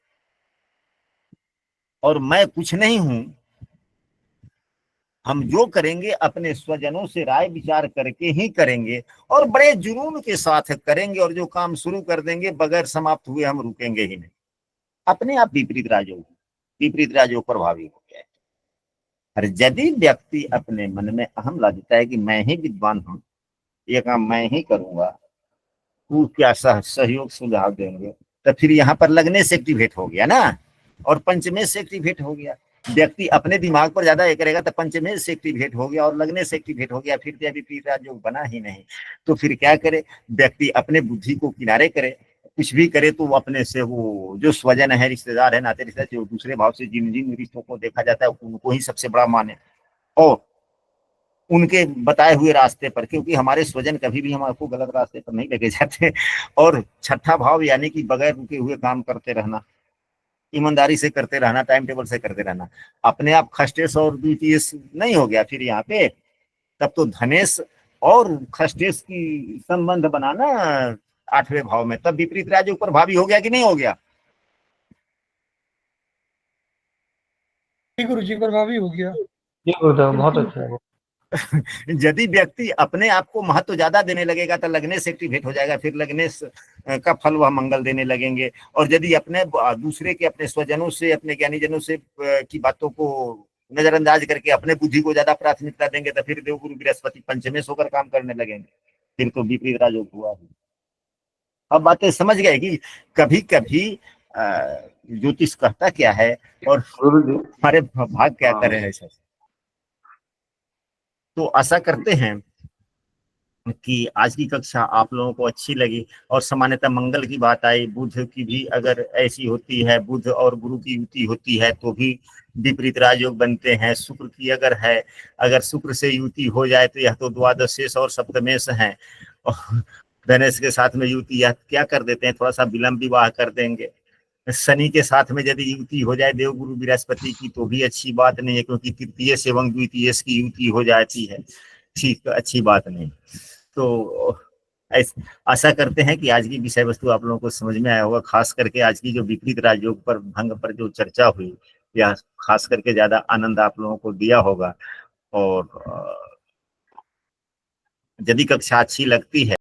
और मैं कुछ नहीं हूं, हम जो करेंगे अपने स्वजनों से राय विचार करके ही करेंगे और बड़े जुनून के साथ करेंगे, और जो काम शुरू कर देंगे बगैर समाप्त हुए हम रुकेंगे ही नहीं। अपने आप विपरीत राजयोग प्रभावी हो गया है। और यदि व्यक्ति अपने मन में अहम ला देता है कि मैं ही विद्वान हूं, ये काम मैं ही करूंगा, तू क्या सहयोग सुझाव देंगे, तो फिर यहाँ पर लगने से एक्टिवेट हो गया ना, और पंचमेश से एक्टिवेट हो गया। व्यक्ति अपने दिमाग पर ज्यादा ये करेगा तो पंचमेश से एक्टिवेट हो गया और लगने से एक्टिवेट हो गया, फिर तो विपरीत राजयोग बना ही नहीं। तो फिर क्या करे, व्यक्ति अपने बुद्धि को किनारे करे, कुछ भी करे तो अपने से वो जो स्वजन है, रिश्तेदार है, नाते रिश्तेदार, जो दूसरे भाव से जिन जिन रिश्तों को देखा जाता है उनको ही सबसे बड़ा माने और उनके बताए हुए रास्ते पर, क्योंकि हमारे स्वजन कभी भी हमको गलत रास्ते पर नहीं लेके जाते। और छठा भाव यानी कि बगैर रुके हुए काम करते रहना, ईमानदारी से करते रहना, टाइम टेबल से करते रहना। अपने आप खष्टेश और द्वितीयेश नहीं हो गया फिर यहाँ पे, तब तो धनेश और खष्टेश की संबंध बनाना 8वें भाव में, तब विपरीत राजयोग पर भावी हो गया कि नहीं हो गया? गुरु जी प्रभावी हो गया। जी गुरुदेव, बहुत अच्छा है। यदि व्यक्ति अपने आप को महत्व ज्यादा देने लगेगा तो लगने से एक्टिवेट हो जाएगा, फिर लगने का फल वह मंगल देने लगेंगे। और यदि अपने दूसरे के, अपने स्वजनों से, अपने ज्ञानीजनों से की बातों को नजरअंदाज करके अपने बुद्धि को ज्यादा प्राथमिकता देंगे तो फिर देवगुरु बृहस्पति पंचमेश होकर काम करने लगेंगे, फिर तो विपरीत राजयोग हुआ ही। अब बातें समझ गए कि कभी कभी ज्योतिष कहता क्या है और गुरु जी हमारे भाग क्या करे हैं। तो आशा करते हैं कि आज की कक्षा आप लोगों को अच्छी लगी और सामान्यतः मंगल की बात आई। बुध की भी अगर ऐसी होती है, बुध और गुरु की युति होती है तो भी विपरीत राजयोग बनते हैं। शुक्र की अगर है, अगर शुक्र से युति हो जाए तो यह तो द्वादशेश और सप्तमेश है, और धनेश के साथ में युति यह क्या कर देते हैं, थोड़ा सा विलंब विवाह कर देंगे। शनि के साथ में यदि युति हो जाए देवगुरु बृहस्पति की तो भी अच्छी बात नहीं है, क्योंकि तृतीय एवं द्वितीय की युति हो जाती है, ठीक, अच्छी बात नहीं। तो आशा करते हैं कि आज की विषय वस्तु आप लोगों को समझ में आया होगा। खास करके आज की जो विपरीत राजयोग पर, भंग पर जो चर्चा हुई, या खास करके ज्यादा आनंद आप लोगों को दिया होगा। और यदि कक्षा अच्छी लगती है